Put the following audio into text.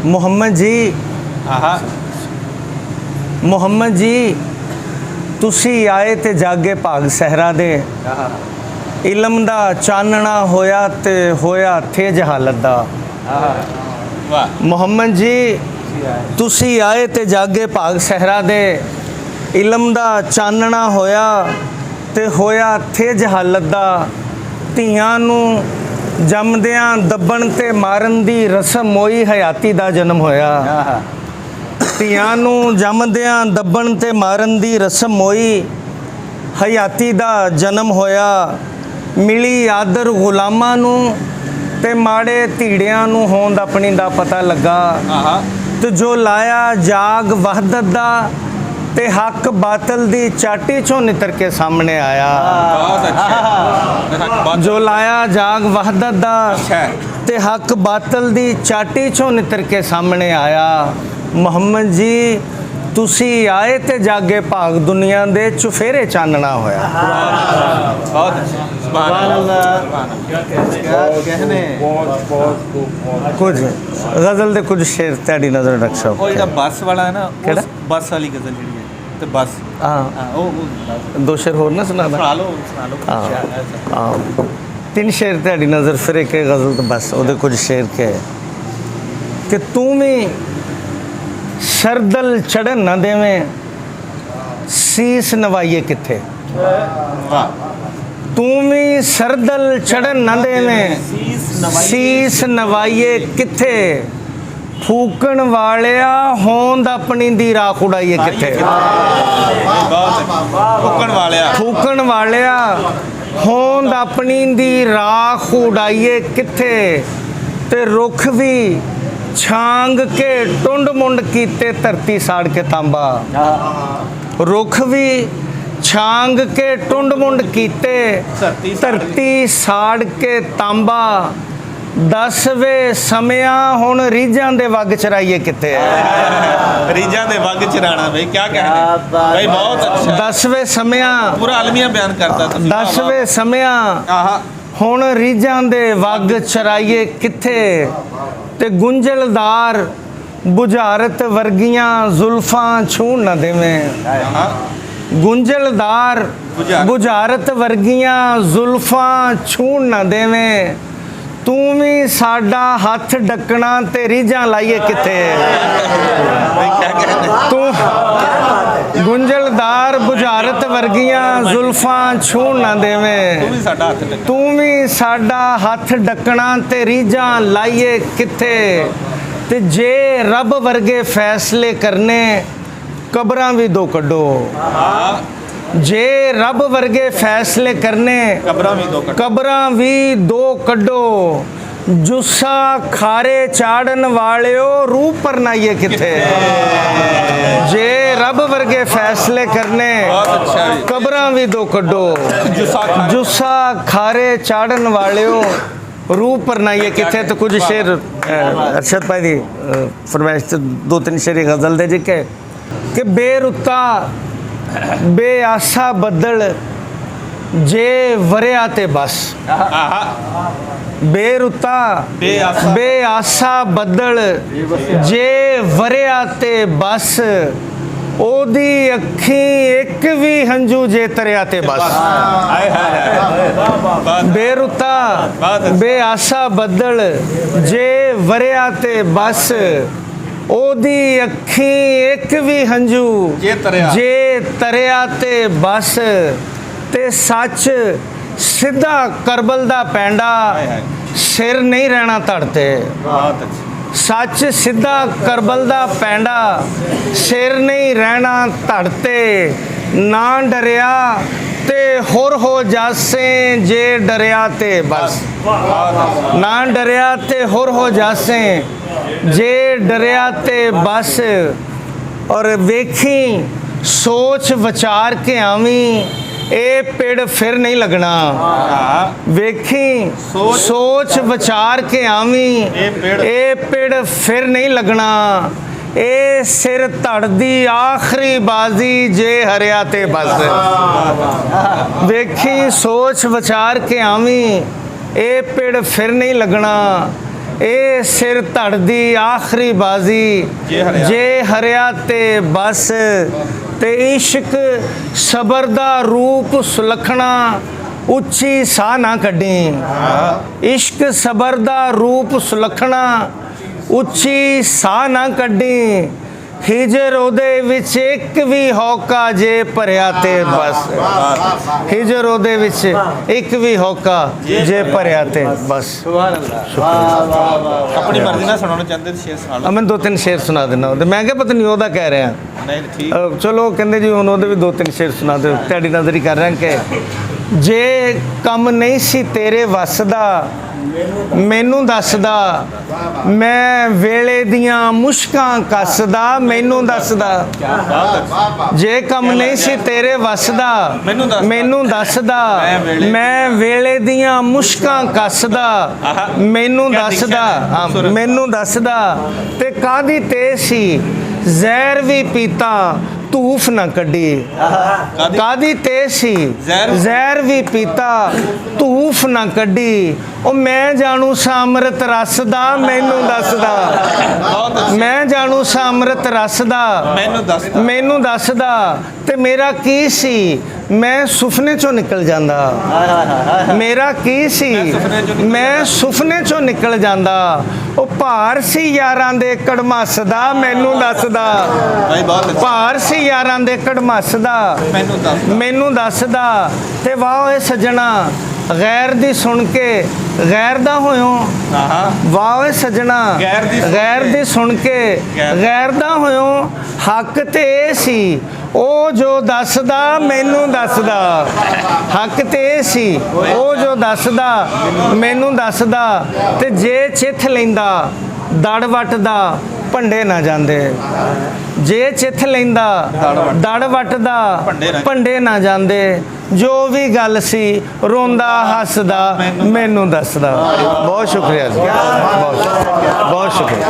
ਮੁਹੰਮਦ ਜੀ ਮੁਹੰਮਦ ਜੀ ਤੁਸੀਂ ਆਏ ਤੇ ਜਾਗੇ ਭਾਗ ਸਹਿਰਾ ਦੇ ਇਲਮ ਦਾ ਚਾਨਣਾ ਹੋਇਆ ਤੇ ਹੋਇਆ ਥੇ ਜਹਾਲਤ ਦਾ। ਮੁਹੰਮਦ ਜੀ ਤੁਸੀਂ ਆਏ ਤੇ ਜਾਗੇ ਭਾਗ ਸਹਿਰਾ ਦੇ ਇਲਮ ਦਾ ਚਾਨਣਾ ਹੋਇਆ ਤੇ ਹੋਇਆ ਥੇ ਜਹਾਲਤ ਦਾ। ਧੀਆਂ ਨੂੰ ਜੰਮਦਿਆਂ ਦੱਬਣ ਤੇ ਮਾਰਨ ਦੀ ਰਸਮ ਹੋਈ, ਹਯਾਤੀ ਦਾ ਜਨਮ ਹੋਇਆ। ਧੀਆਂ ਨੂੰ ਜੰਮਦਿਆਂ ਦੱਬਣ ਤੇ ਮਾਰਨ ਦੀ ਰਸਮ ਹੋਈ, ਹਯਾਤੀ ਦਾ ਜਨਮ ਹੋਇਆ। ਮਿਲੀ ਆਦਰ ਗੁਲਾਮਾਂ ਨੂੰ ਤੇ ਮਾੜੇ ਧੀੜਿਆਂ ਨੂੰ ਹੋਂਦ ਆਪਣੀ ਦਾ ਪਤਾ ਲੱਗਾ। ਤੇ ਜੋ ਲਾਇਆ ਜਾਗ ਵਹਦਤ ਦਾ ਤੇ ਹੱਕ ਬਾਤਲ ਦੀ ਚਾਟੀ ਚੋਂ ਨਿਤਰ ਕੇ ਸਾਹਮਣੇ ਆਇਆ। ਜੋ ਲਾਇਆ ਜਾਗ ਵਹਦਤ ਦਾ ਤੇ ਹੱਕ ਬਾਤਲ ਦੀ ਚਾਟੀ ਚੋਂ ਨਿਤਰ ਕੇ ਸਾਹਮਣੇ ਆਇਆ। ਮੁਹੰਮਦ ਜੀ ਤੁਸੀਂ ਆਏ ਤੇ ਜਾਗੇ ਭਾਗ ਦੁਨੀਆ ਦੇ ਚੁਫੇਰੇ ਚਾਨਣਾ ਹੋਇਆ। ਬਹੁਤ ਅੱਛਾ, ਸੁਭਾਨ ਅੱਲਾਹ। ਕੁਝ ਗਜ਼ਲ ਦੇ ਕੁਝ ਸ਼ੇਰ ਤੁਹਾਡੀ ਨਜ਼ਰ ਰੱਖ ਉਹ ਜਿਹੜਾ ਬੱਸ ਵਾਲਾ ਹੈ ਨਾ, ਕਿਹੜਾ? ਬੱਸ ਵਾਲੀ ਗਜ਼ਲ ਜਿਹੜੀ ਹੈ ਤੇ ਬੱਸ ਹਾਂ ਉਹ ਦੋ ਸ਼ੇਰ ਹੋਰ ਨਾ ਸੁਣਾ ਸੁਣਾ ਲਓ ਹਾਂ ਤਿੰਨ ਸ਼ੇਰ ਤੁਹਾਡੀ ਨਜ਼ਰ ਫਿਰੇ ਕੇ ਗਜ਼ਲ ਤੇ ਬਸ ਉਹਦੇ ਕੁਝ ਸ਼ੇਰ ਕੇ ਕਿ ਤੂੰ ਵੀ ਸਰਦਲ ਚੜਨ ਨਾ ਦੇਵੇਂ ਸੀਸ ਨਵਾਈਏ ਕਿੱਥੇ। ਤੂੰ ਵੀ ਸਰਦਲ ਚੜਨ ਨਾ ਦੇਵੇਂ ਸੀਸ ਨਵਾਈਏ ਕਿੱਥੇ। ਫੂਕਣ ਵਾਲਿਆ ਹੋਂਦ ਆਪਣੀ ਦੀ ਰਾਖ ਉਡਾਈਏ ਕਿੱਥੇ। ਫੂਕਣ ਵਾਲਿਆ ਹੋਂਦ ਆਪਣੀ ਦੀ ਰਾਖ ਉਡਾਈਏ ਕਿੱਥੇ। ਤੇ ਰੁੱਖ ਵੀ ਛਾਂਗ ਕੇ ਟੁੰਡ ਮੁੰਡ ਕੀਤੇ ਧਰਤੀ ਸਾੜ ਕੇ ਤਾਂਬਾ। ਰੁੱਖ ਵੀ ਛਾਂਗ ਕੇ ਟੁੰਡ ਮੁੰਡ ਕੀਤੇ ਧਰਤੀ ਸਾੜ ਕੇ ਤਾਂਬਾ। 10ਵੇਂ ਸਮਿਆਂ ਹੁਣ ਰੀਝਾਂ ਦੇ ਵਗ ਚਰਾਈਏ ਕਿੱਥੇ। ਰੀਝਾਂ ਦੇ ਵਗ ਚਰਾਣਾ ਬਈ ਕੀ ਕਹਿਣਾ ਬਈ, ਬਹੁਤ ਅੱਛਾ। 10ਵੇਂ ਸਮਿਆਂ ਪੂਰਾ ਆਲਮੀਆ ਬਿਆਨ ਕਰਤਾ ਤੁਸੀਂ। 10ਵੇਂ ਸਮਿਆਂ ਹੁਣ ਰੀਝਾਂ ਦੇ ਵਗ ਚਰਾਈਏ ਕਿੱਥੇ। ਤੇ ਗੁੰਝਲਦਾਰ ਬੁਝਾਰਤ ਵਰਗੀਆਂ ਜ਼ੁਲਫਾਂ ਛੂਣ ਨਾ ਦੇਵੇਂ। ਗੁੰਝਲਦਾਰ ਬੁਝਾਰਤ ਵਰਗੀਆਂ ਜ਼ੁਲਫਾਂ ਛੂਣ ਨਾ ਦੇਵੇਂ। ਤੂੰ ਵੀ ਸਾਡਾ ਹੱਥ ਡੱਕਣਾ ਤੇ ਰੀਝਾਂ ਲਾਈਏ ਕਿੱਥੇ। ਤੂੰ ਗੁੰਝਲਦਾਰ ਬੁਝਾਰਤ ਵਰਗੀਆਂ ਜ਼ੁਲਫਾਂ ਛੂਣ ਨਾ ਦੇਵੇਂ। ਤੂੰ ਵੀ ਸਾਡਾ ਹੱਥ ਡੱਕਣਾ ਤੇ ਰੀਝਾਂ ਲਾਈਏ ਕਿੱਥੇ। ਤੇ ਜੇ ਰੱਬ ਵਰਗੇ ਫੈਸਲੇ ਕਰਨੇ ਕਬਰਾਂ ਵੀ ਦੋ ਕੱਢੋ। ਜੇ ਰੱਬ ਵਰਗੇ ਫੈਸਲੇ ਕਰਨੇ ਕਬਰਾਂ ਵੀ ਦੋ ਕੱਢੋ। ਜੁੱਸਾ ਖਾਰੇ ਚਾੜਨ ਵਾਲਿਓ ਰੂਹ ਪਰਨਾਈਏ ਕਿੱਥੇ। ਜੇ ਰੱਬ ਵਰਗੇ ਫੈਸਲੇ ਕਰਨੇ ਕਬਰਾਂ ਵੀ ਦੋ ਕੱਢੋ। ਜੁੱਸਾ ਖਾਰੇ ਚਾੜਨ ਵਾਲਿਓ ਰੂਹ ਪਰਨਾਈਏ ਕਿੱਥੇ। तो कुछ शेर अरशद भाई दी फरमाइश से 2-3 शेर गज़ल दे जिके कि बेरुता बेआसा बदल जे वरिया ते बस। बेरुता बेआसा बदल जे वरिया ते बस। ओदी अखी एक भी हंजू जे तरिया ते बस। बेरुता बेआसा बदल जे वरिया ते बस। ओदी अखी एक भी हंजू जे तरिया ते बस। ते सच सिद्धा करबल दा पैंडा सिर नहीं रहना धड़ते। सच सिद्धा करबल दा पैंडा सिर नहीं रहना धड़ते। ना डरिया ते होर हो जासे जे डरिया ते बस। ना डरिया ते होर हो जासे जे डरिया ते बस। और वेखी सोच विचार के आवी ਇਹ ਪਿੜ ਫਿਰ ਨਹੀਂ ਲੱਗਣਾ। ਵੇਖੀ ਸੋਚ ਵਿਚਾਰ ਕੇ ਆਵੀਂ ਇਹ ਪਿੜ ਫਿਰ ਨਹੀਂ ਲੱਗਣਾ। ਇਹ ਸਿਰ ਧੜ ਦੀ ਆਖਰੀ ਬਾਜ਼ੀ ਜੇ ਹਰਿਆ ਤੇ ਬਸ। ਵੇਖੀ ਸੋਚ ਵਿਚਾਰ ਕੇ ਆਵੀਂ ਇਹ ਪਿੜ ਫਿਰ ਨਹੀਂ ਲੱਗਣਾ। ਇਹ ਸਿਰ ਧੜ ਦੀ ਆਖਰੀ ਬਾਜ਼ੀ ਜੇ ਹਰਿਆ ਤੇ ਬਸ ਤੇ ਇਸ਼ਕ ਸਬਰ ਦਾ ਰੂਪ ਸੁਲੱਖਣਾ ਉੱਚੀ ਸਾਹ ਨਾ ਕੱਢੀ ਇਸ਼ਕ ਸਬਰ ਦਾ ਰੂਪ ਸੁਲੱਖਣਾ ਉੱਚੀ ਸਾਹ ਨਾ ਕੱਢੀ ਹਿਜਰ ਉਹਦੇ ਵਿੱਚ ਇੱਕ ਵੀ ਹੌਕਾ ਜੇ ਭਰਿਆ ਤੇ ਬਸ ਹਿਜਰ ਉਹਦੇ ਵਿੱਚ ਇੱਕ ਵੀ ਹੌਕਾ ਜੇ ਭਰਿਆ ਤੇ ਬਸ ਆਪਣੀ ਮਰਜ਼ੀ ਨਾਲ ਸੁਣਾਉਣਾ ਚਾਹੁੰਦੇ ਸ਼ੇਰ ਸੁਣਾ ਲਓ। ਮੈਂ 2-3 ਸ਼ੇਰ ਸੁਣਾ ਦਿੰਦਾ ਉਹਦੇ ਮੈਂ ਕਿਹਾ ਪਤਾ ਨਹੀਂ ਉਹਦਾ ਕਹਿ ਰਿਹਾ ਨਹੀਂ ਠੀਕ ਚਲੋ ਕਹਿੰਦੇ ਜੀ ਹੁਣ ਉਹਦੇ ਵੀ 2-3 ਸ਼ੇਰ ਸੁਣਾ ਦਿਓ ਤੁਹਾਡੀ ਨਜ਼ਰ ਹੀ ਕਰ ਰਿਹਾ ਕਿ ਜੇ ਕੰਮ ਨਹੀਂ ਸੀ ਤੇਰੇ ਵੱਸ ਦਾ ਮੈਨੂੰ ਦੱਸਦਾ ਮੈਂ ਵੇਲੇ ਦੀਆਂ ਮੁਸ਼ਕਾਂ ਕੱਸਦਾ ਮੈਨੂੰ ਦੱਸਦਾ ਜੇ ਕੰਮ ਨਹੀਂ ਸੀ ਤੇਰੇ ਵੱਸ ਦਾ ਮੈਨੂੰ ਦੱਸਦਾ ਮੈਂ ਵੇਲੇ ਦੀਆਂ ਮੁਸ਼ਕਾਂ ਕੱਸਦਾ ਮੈਨੂੰ ਦੱਸਦਾ ਮੈਨੂੰ ਦੱਸਦਾ ਤੇ ਕਾਹਦੀ ਤੇ ਸੀ ਜ਼ਹਿਰ ਵੀ ਪੀਤਾ ਧੂਫ ਨਾ ਕੱਢੀ ਕਾਦੀ ਤੇ ਸੀ ਜ਼ਹਿਰ ਵੀ ਪੀਤਾ ਧੂਫ ਨਾ ਕੱਢੀ ਉਹ ਮੈਂ ਜਾਣੂ ਸਾਮਰਤ ਰਸ ਦਾ ਮੈਨੂੰ ਦੱਸਦਾ ਮੈਂ ਜਾਣੂ ਸਾਮਰਤ ਰਸ ਦਾ ਮੈਨੂੰ ਦੱਸਦਾ ਤੇ ਮੇਰਾ ਕੀ ਸੀ ਮੈਂ ਸੁਪਨੇ ਚੋਂ ਨਿਕਲ ਜਾਂਦਾ ਮੇਰਾ ਕੀ ਸੀ ਮੈਂ ਸੁਪਨੇ ਚੋਂ ਨਿਕਲ ਜਾਂਦਾ ਉਹ ਭਾਰ ਸੀ ਯਾਰਾਂ ਦੇ ਕੜਮਸ ਦਾ ਮੈਨੂੰ ਦੱਸਦਾ ਭਾਰ ਸੀ ਯਾਰਾਂ ਦੇ ਕੜਮਸ ਦਾ ਮੈਨੂੰ ਦੱਸਦਾ ਤੇ ਵਾਹ ਓਏ ਸੱਜਣਾ ਗੈਰ ਦੀ ਸੁਣ ਕੇ ਗੈਰ ਦਾ ਹੋਇਓ ਵਾਹ ਓਏ ਸੱਜਣਾ ਗੈਰ ਦੀ ਸੁਣ ਕੇ ਗੈਰ ਦਾ ਹੋਇਓ ਹੱਕ ਤੇ ਇਹ ਸੀ ਉਹ ਜੋ ਦੱਸਦਾ ਮੈਨੂੰ ਦੱਸਦਾ ਹੱਕ ਤੇ ਇਹ ਸੀ ਉਹ ਜੋ ਦੱਸਦਾ ਮੈਨੂੰ ਦੱਸਦਾ ਤੇ ਜੇ ਚਿੱਥ ਲੈਂਦਾ ਦੜ ਵੱਟਦਾ ਭੰਡੇ ਨਾ ਜਾਂਦੇ ਜੇ ਚਿੱਥ ਲੈਂਦਾ ਦੜ ਵੱਟਦਾ ਭੰਡੇ ਨਾ ਜਾਂਦੇ ਜੋ ਵੀ ਗੱਲ ਸੀ ਰੋਂਦਾ ਹੱਸਦਾ ਮੈਨੂੰ ਦੱਸਦਾ ਬਹੁਤ ਸ਼ੁਕਰੀਆ ਜੀ ਬਹੁਤ ਸ਼ੁਕਰੀਆ